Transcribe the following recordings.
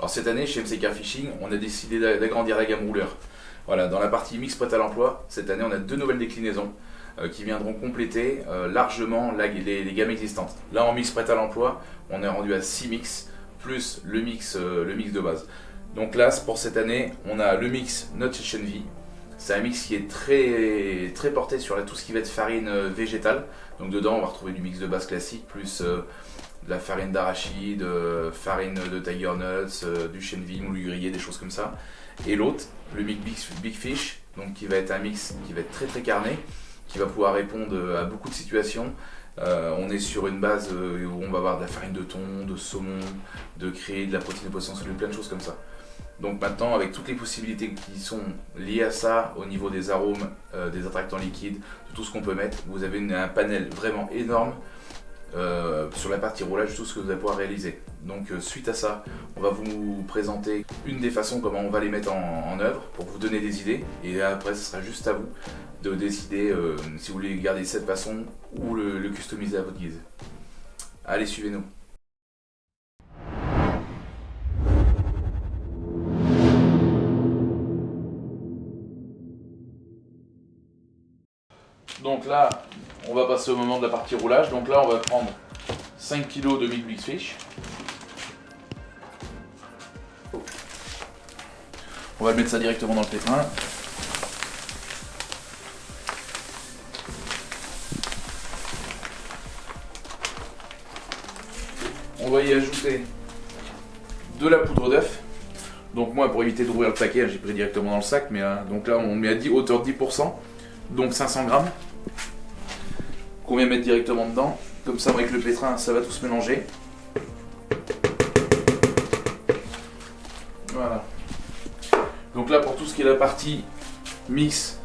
Alors cette année chez MC Car Fishing, on a décidé d'agrandir la gamme rouleur. Voilà, dans la partie mix prête à l'emploi, cette année on a 2 nouvelles déclinaisons qui viendront compléter largement les gammes existantes. Là en mix prête à l'emploi, on est rendu à 6 mix, plus le mix de base. Donc là pour cette année, on a le mix Nutrition V. C'est un mix qui est très porté sur tout ce qui va être farine végétale. Donc dedans on va retrouver du mix de base classique, plus de la farine d'arachide, farine de tiger nuts, du chènevis, moulu grillé, des choses comme ça. Et l'autre, le mix Big Fish, donc qui va être un mix qui va être très carné, qui va pouvoir répondre à beaucoup de situations. On est sur une base où on va avoir de la farine de thon, de saumon, de krill, de la protéine de poisson soluble, plein de choses comme ça. Donc maintenant, avec toutes les possibilités qui sont liées à ça, au niveau des arômes, des attractants liquides, de tout ce qu'on peut mettre, vous avez un panel vraiment énorme sur la partie roulage, tout ce que vous allez pouvoir réaliser. Donc suite à ça, on va vous présenter une des façons comment on va les mettre en œuvre pour vous donner des idées. Et après, ce sera juste à vous de décider si vous voulez garder cette façon ou le customiser à votre guise. Allez, suivez-nous. Donc là, on va passer au moment de la partie roulage. Donc là, on va prendre 5 kg de Big Fish. On va mettre ça directement dans le pétrin. On va y ajouter de la poudre d'œuf. Donc moi, pour éviter d'ouvrir le paquet, j'ai pris directement dans le sac. Mais donc là, on met à hauteur de 10%, donc 500 grammes. Qu'on vient mettre directement dedans. Comme ça, avec le pétrin, ça va tout se mélanger. Voilà. Donc là, pour tout ce qui est la partie mix,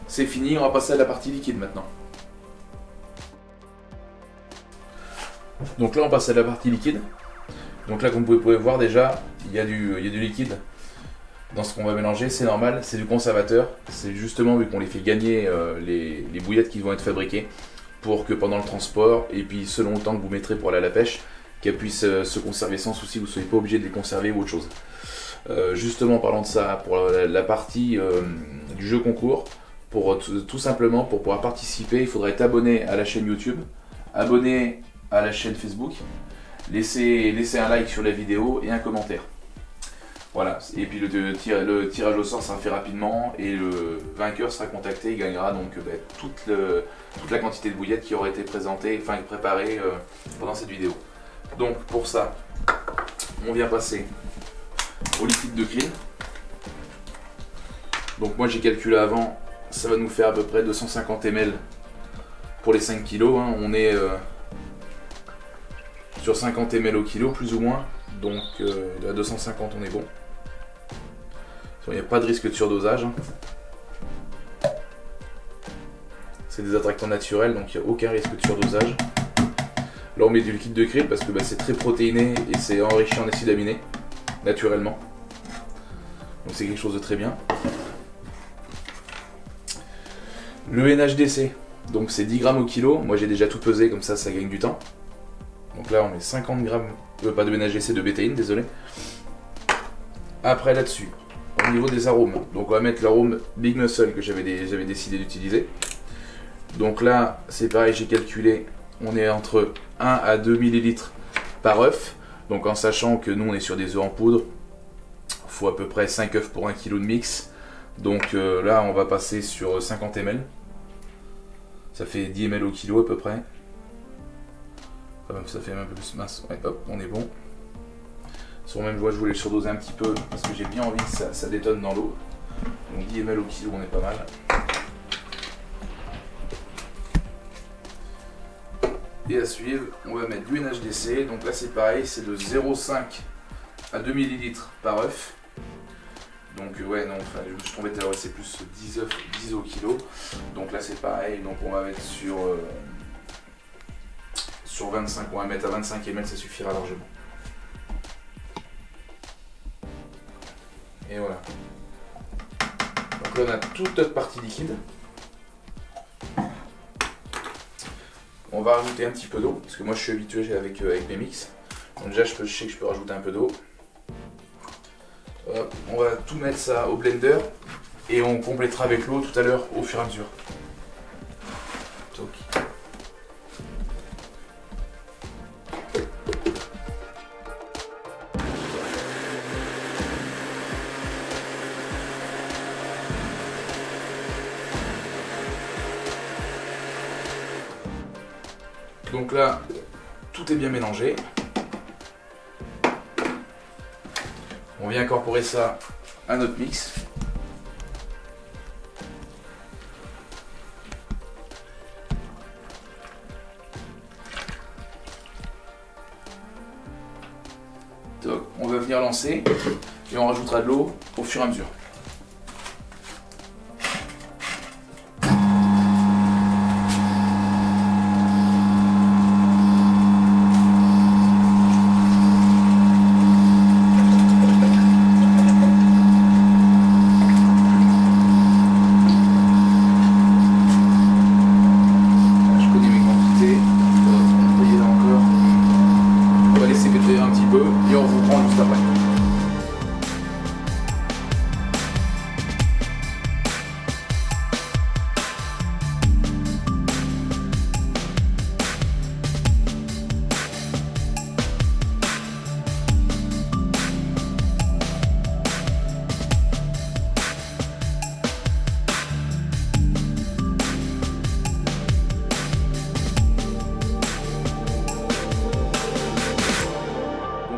c'est fini. On va passer à la partie liquide maintenant. Donc là, on passe à la partie liquide. Donc là, comme vous pouvez voir déjà, il y a du liquide dans ce qu'on va mélanger. C'est normal, c'est du conservateur. C'est justement vu qu'on les fait gagner les bouillettes qui vont être fabriquées, pour que pendant le transport, et puis selon le temps que vous mettrez pour aller à la pêche, qu'elles puissent se conserver sans souci, vous ne soyez pas obligé de les conserver ou autre chose. Justement, parlant de ça, pour la partie du jeu concours, tout simplement pour pouvoir participer, il faudrait être abonné à la chaîne YouTube, abonné à la chaîne Facebook, laisser un like sur la vidéo et un commentaire. Voilà, et puis le tirage au sort sera fait rapidement et le vainqueur sera contacté, il gagnera donc toute la quantité de bouillettes qui aura été préparée pendant cette vidéo. Donc pour ça, on vient passer au liquide de krill. Donc moi j'ai calculé avant, ça va nous faire à peu près 250 ml pour les 5 kg. On est sur 50 ml au kilo plus ou moins, donc à 250 on est bon. Il n'y a pas de risque de surdosage. C'est des attractants naturels, donc il n'y a aucun risque de surdosage. Là on met du liquide de krill parce que c'est très protéiné et c'est enrichi en acides aminés, naturellement. Donc c'est quelque chose de très bien. Le NHDC, donc c'est 10 grammes au kilo. Moi j'ai déjà tout pesé, comme ça gagne du temps. Donc là on met 50 grammes, pas de NHDC, de bétaïne, désolé. Après là-dessus, au niveau des arômes, donc on va mettre l'arôme Big Muscle que j'avais décidé d'utiliser. Donc là c'est pareil, j'ai calculé, on est entre 1 à 2 ml par œuf. Donc en sachant que nous on est sur des œufs en poudre, il faut à peu près 5 œufs pour 1 kg de mix. Donc là on va passer sur 50 ml. Ça fait 10 ml au kilo à peu près. Enfin, ça fait un peu plus mince. Ouais, hop, on est bon. Sur même voie, je voulais surdoser un petit peu parce que j'ai bien envie que ça détonne dans l'eau. Donc 10 ml au kilo, on est pas mal. Et à suivre, on va mettre du NHDC. Donc là c'est pareil, c'est de 0,5 à 2 ml par œuf. Donc ouais, non, enfin, je me suis trompé tout à l'heure, c'est plus 10 œufs, 10 au kilo. Donc là c'est pareil, donc on va mettre sur 25, on va mettre à 25 ml, ça suffira largement. Et voilà. Donc là on a toute notre partie liquide. On va rajouter un petit peu d'eau, parce que moi je suis habitué avec mes mix. Donc déjà je sais que je peux rajouter un peu d'eau. on va tout mettre ça au blender et on complétera avec l'eau tout à l'heure au fur et à mesure. Toc. Donc là, tout est bien mélangé. On vient incorporer ça à notre mix. Donc, on va venir lancer et on rajoutera de l'eau au fur et à mesure. Un petit peu et on vous prend juste après.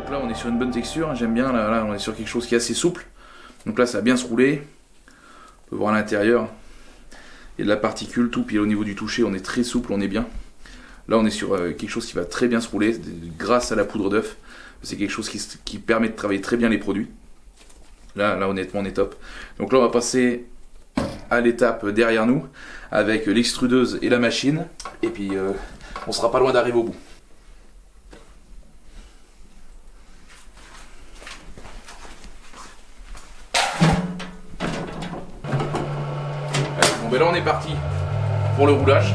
Là on est sur une bonne texture, j'aime bien, là on est sur quelque chose qui est assez souple, donc là ça va bien se rouler, on peut voir à l'intérieur, il y a de la particule, tout, puis au niveau du toucher on est très souple, on est bien. Là on est sur quelque chose qui va très bien se rouler, grâce à la poudre d'œuf, c'est quelque chose qui permet de travailler très bien les produits. Là honnêtement on est top. Donc là on va passer à l'étape derrière nous, avec l'extrudeuse et la machine, et puis on sera pas loin d'arriver au bout. Bon ben là on est parti pour le roulage.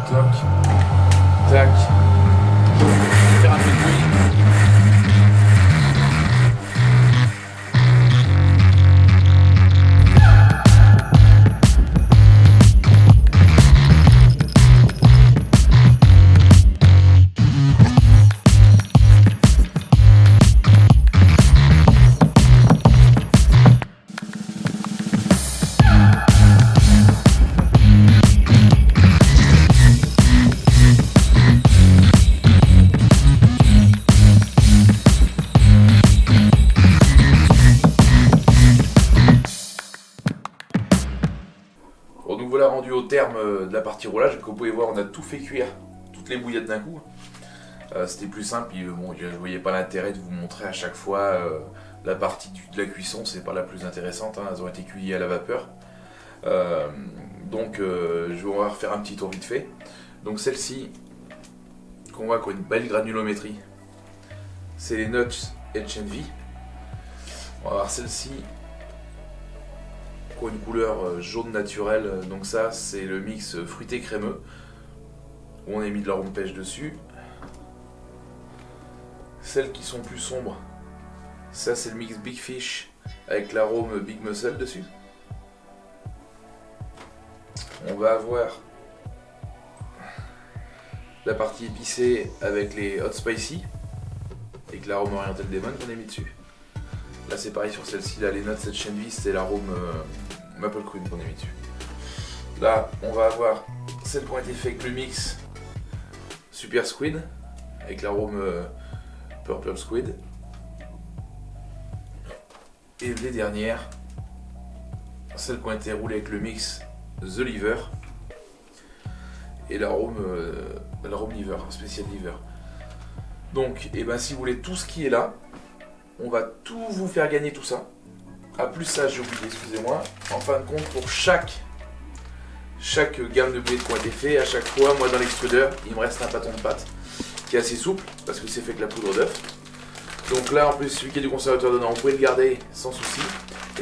Toc, tac. Faire un peu de bruit. Bon, donc voilà, rendu au terme de la partie roulage. Comme vous pouvez voir, on a tout fait cuire, toutes les bouillettes d'un coup. C'était plus simple, puis bon, je ne voyais pas l'intérêt de vous montrer à chaque fois la partie de la cuisson, c'est pas la plus intéressante, hein, elles ont été cueillies à la vapeur. Donc je vais refaire un petit tour vite fait. Donc celle-ci, qu'on voit qui a une belle granulométrie, c'est les Nuts HNV. On va voir celle-ci, qui a une couleur jaune naturelle, donc ça c'est le mix fruité crémeux, où on a mis de l'arôme pêche dessus. Celles qui sont plus sombres, ça c'est le mix Big Fish avec l'arôme Big Muscle dessus. On va avoir la partie épicée avec les Hot Spicy, avec l'arôme Oriental Demon qu'on a mis dessus. Là c'est pareil sur celle-ci, là les Nuts HNV, c'est l'arôme Maple Queen qu'on a mis dessus. Là on va avoir celle qui ont été faite avec le mix Super Squid, avec l'arôme Purple Squid. Et les dernières, celles qui ont été roulées avec le mix The Liver et l'arôme Liver, spécial Liver. Donc, et ben, si vous voulez tout ce qui est là, on va tout vous faire gagner tout ça. Ah, plus ça, j'ai oublié, excusez-moi. En fin de compte, pour chaque gamme de boulettes qui ont été faits, à chaque fois, moi dans l'extrudeur, il me reste un bâton de pâte qui est assez souple parce que c'est fait avec la poudre d'œuf. Donc là, en plus, celui qui est du conservateur dedans, vous pouvez le garder sans souci.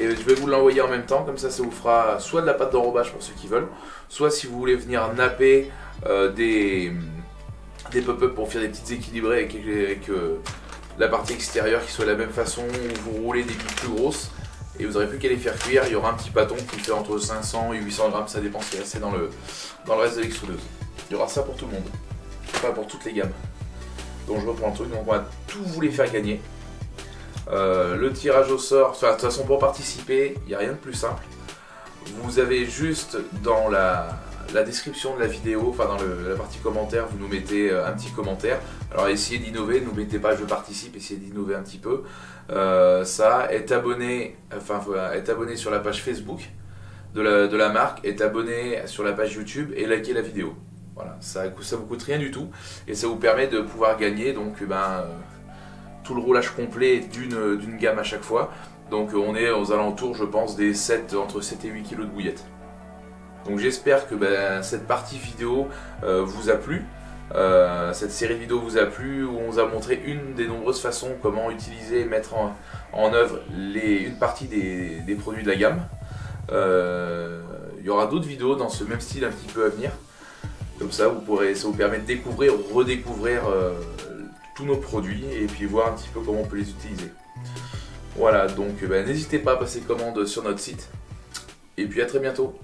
Et je vais vous l'envoyer en même temps, comme ça vous fera soit de la pâte d'enrobage pour ceux qui veulent, soit si vous voulez venir napper des pop-up pour faire des petites équilibrées avec la partie extérieure qui soit de la même façon, où vous roulez des billes plus grosses et vous n'aurez plus qu'à les faire cuire. Il y aura un petit bâton qui fait entre 500 et 800 grammes, ça dépend ce qui est resté dans le reste de l'extrudeuse. Il y aura ça pour tout le monde, pas pour toutes les gammes. Donc je reprends le truc, donc on va tout vous les faire gagner. Le tirage au sort, de toute façon pour participer, il n'y a rien de plus simple. Vous avez juste dans la description de la vidéo, enfin dans la partie commentaire, vous nous mettez un petit commentaire. Alors essayez d'innover, ne mettez pas je participe, essayez d'innover un petit peu. Ça, être abonné sur la page Facebook de la marque, être abonné sur la page YouTube et liker la vidéo. Voilà, ça vous coûte rien du tout et ça vous permet de pouvoir gagner donc tout le roulage complet d'une gamme à chaque fois. Donc on est aux alentours, je pense, des entre 7 et 8 kg de bouillettes. Donc j'espère que cette partie vidéo vous a plu. Cette série de vidéos vous a plu, où on vous a montré une des nombreuses façons comment utiliser et mettre en œuvre une partie des produits de la gamme. Il y aura d'autres vidéos dans ce même style un petit peu à venir. Comme ça, ça vous permet de découvrir ou redécouvrir tous nos produits et puis voir un petit peu comment on peut les utiliser. Voilà, donc n'hésitez pas à passer commande sur notre site. Et puis à très bientôt.